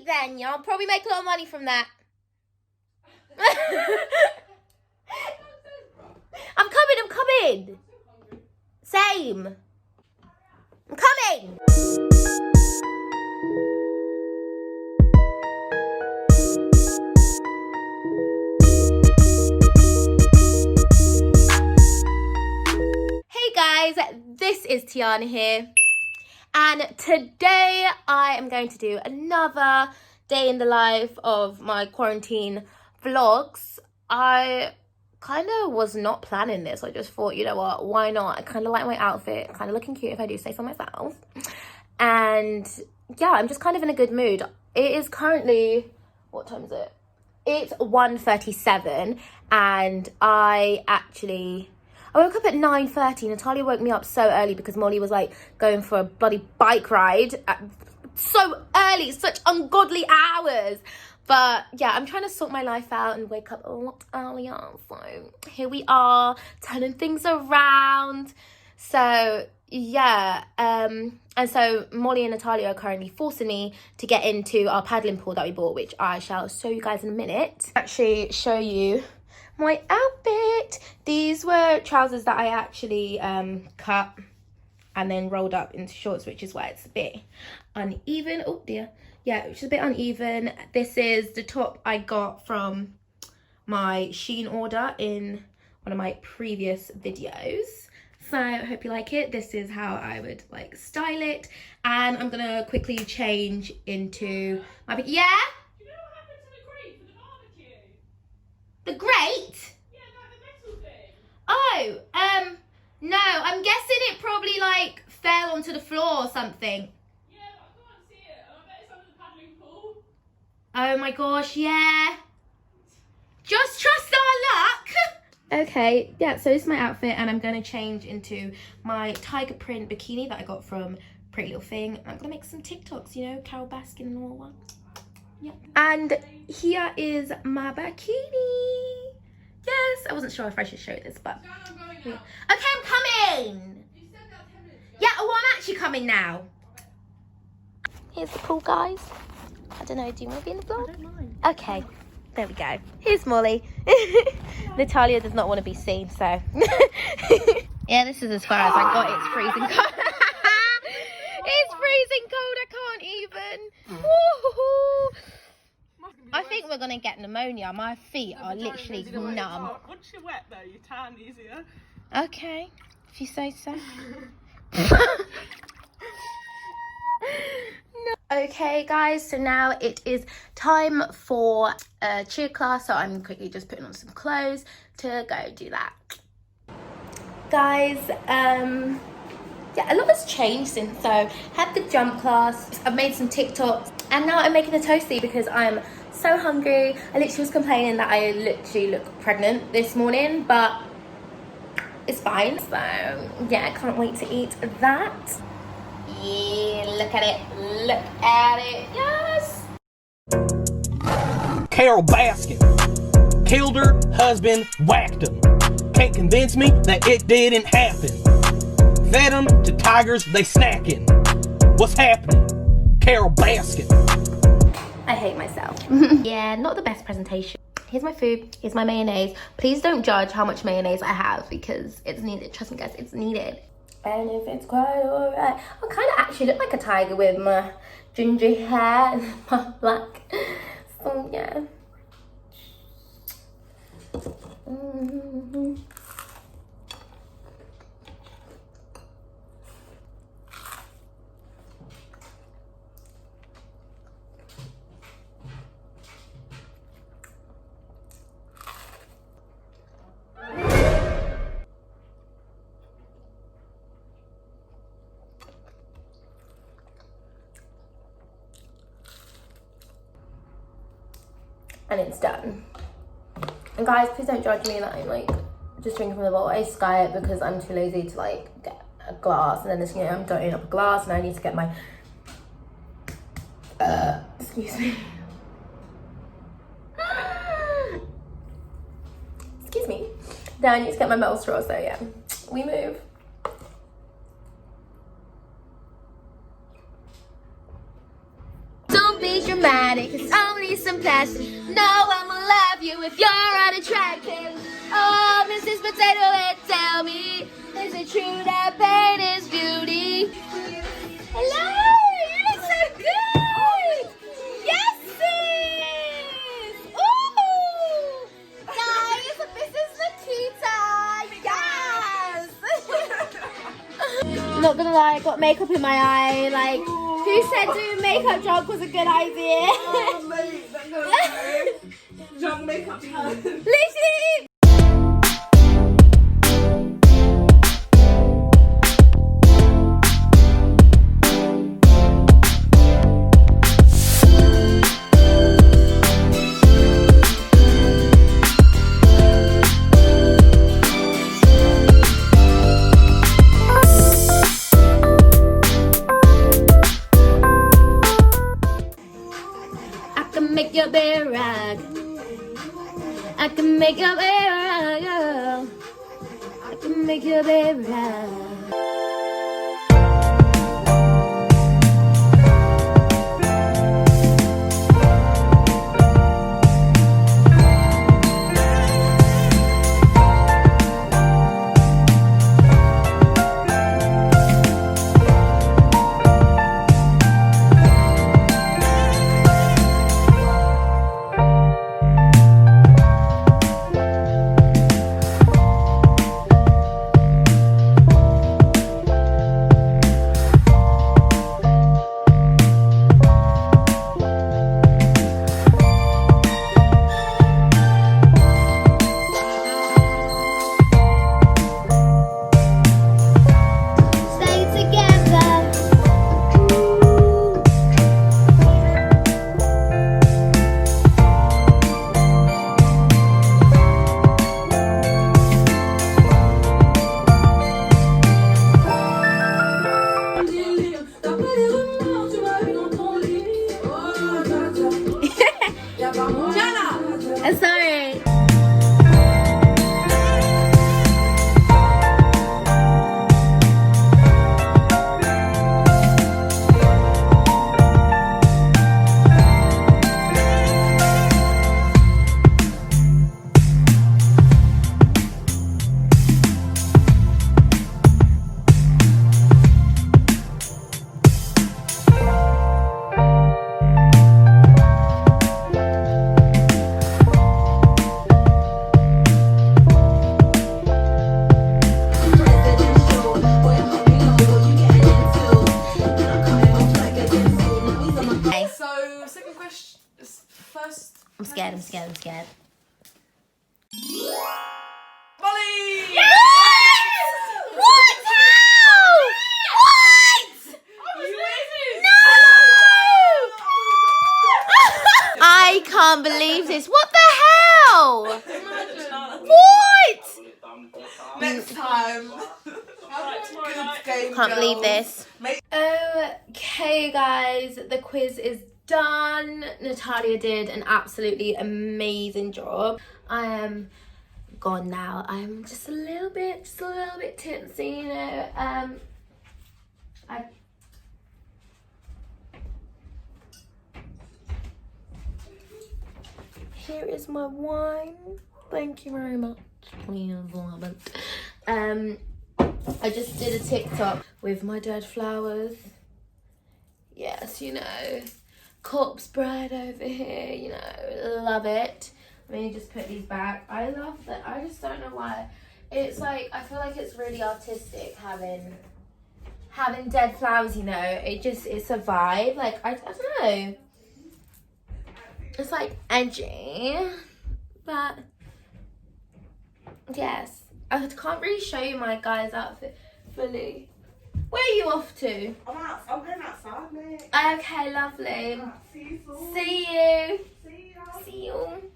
then. Y'all probably make a lot of money from that. I'm coming. Same. I'm coming. Hey guys, this is Tiana here. And today I am going to do another day in the life of my quarantine vlogs. I kind of was not planning this. I just thought, you know what, why not? I kind of like my outfit, kind of looking cute if I do say so myself. And yeah, I'm just kind of in a good mood. It is currently, what time is it? It's 1:37 and I woke up at 9:30. Natalia woke me up so early because Molly was like going for a bloody bike ride so early, such ungodly hours. But yeah, I'm trying to sort my life out and wake up a lot earlier. So here we are, turning things around. So yeah, and so Molly and Natalia are currently forcing me to get into our paddling pool that we bought, which I shall show you guys in a minute. Actually show you my outfit. These were trousers that I actually cut and then rolled up into shorts, which is why it's a bit uneven. Oh dear. Yeah, which is a bit uneven. This is the top I got from my Shein order in one of my previous videos. So I hope you like it. This is how I would like style it. And I'm gonna quickly change into my, yeah? Do you know what happened to the grate for the barbecue? The grate? Yeah, like the metal thing. Oh, no, I'm guessing it probably like fell onto the floor or something. Yeah, but I can't see it. I bet it's under the paddling pool. Oh my gosh, yeah. Just trust our luck. Okay, yeah, so this is my outfit and I'm going to change into my tiger print bikini that I got from Pretty Little Thing. I'm going to make some TikToks, you know, Carol Baskin and all that. Yeah. And here is my bikini. Yes, I wasn't sure if I should show this, but I'm going yeah. out. Okay, I'm coming. You said that 10 minutes ago. Yeah, well, I'm actually coming now. Here's the pool, guys. I don't know, do you want to be in the vlog? I don't mind. Okay, there we go. Here's Molly. Natalia does not want to be seen, so. Yeah, this is as far as I got. It's freezing cold. It's freezing cold, I can't even. Woo-hoo-hoo. I think we're going to get pneumonia. My feet are literally numb. Once you're wet though, you tan easier. Okay, if you say so. No. Okay guys, so now it is time for a cheer class, so I'm quickly just putting on some clothes to go do that. Guys, yeah, a lot has changed since. So had the jump class, I've made some TikToks, and now I'm making a toasty because I'm so hungry. I literally was complaining that I literally look pregnant this morning, but it's fine. So yeah, I can't wait to eat that. Yeah, look at it, yes. Carol Baskin killed her husband, whacked him. Can't convince me that it didn't happen. Fed them to tigers, they snacking. What's happening? Carol Baskin. I hate myself. Yeah, not the best presentation. Here's my food, here's my mayonnaise. Please don't judge how much mayonnaise I have because it's needed. Trust me guys, it's needed. And if it's quite alright. I kind of actually look like a tiger with my ginger hair and my black. So yeah. And it's done. And guys, please don't judge me that I'm like just drinking from the bottle. I sky it because I'm too lazy to like get a glass, and then this, you know, I'm dirtying up a glass, and I need to get my excuse me. Excuse me. Then I need to get my metal straw, so yeah, we move. Don't be dramatic, it's only some plastic. No one will love you if you're unattractive. Oh, Mrs. Potato Head, tell me, is it true that pain is beauty? Hello, you look so good. Yes, sis. Ooh, guys, Mrs. Nikita. Yes. Not gonna lie, I got makeup in my eye. Like, who said doing makeup drunk was a good idea? Oh, mate, that goes drunk makeup challenge. Literally. Make your bed rock. I can make your bed rock, girl. I can make your bed rock. Sorry. So, second question. First. I'm scared. Molly! Yes! What? How? What? No! I can't believe this. What the hell? What? Next time. Can't believe this. Okay, guys, the quiz is done. Natalia did an absolutely amazing job. I am gone now. I'm just a little bit tipsy, you know. Here is my wine. Thank you very much. Please love it. I just did a TikTok with my dead flowers. Yes, you know, corpse bride over here, you know, love it. Let me just put these back. I love that. I just don't know why. It's like, I feel like it's really artistic having dead flowers, you know. It's a vibe. Like, I don't know. It's like edgy, but yes. I can't really show you my guy's outfit fully. Where are you off to? I'm going outside, mate. Okay, lovely. See you soon. See you. See you.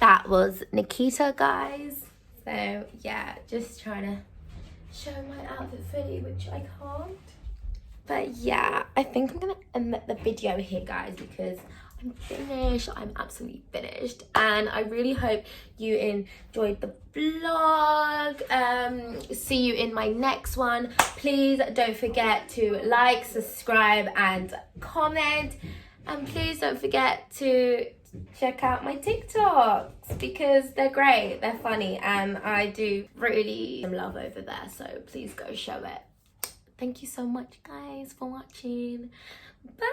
That was Nikita, guys. So yeah, just trying to show my outfit fully, which I can't. But yeah, I think I'm gonna end the video here, guys, because I'm finished. I'm absolutely finished, and I really hope you enjoyed the vlog. See you in my next one. Please don't forget to like, subscribe and comment, And please don't forget to check out my TikToks because they're great, they're funny, and I do really some love over there, so please go show it. Thank you so much, guys, for watching. Bye.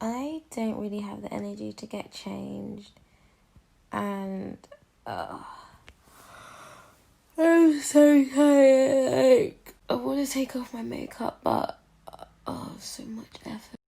I don't really have the energy to get changed, and I'm so tired. Like, I want to take off my makeup, but so much effort.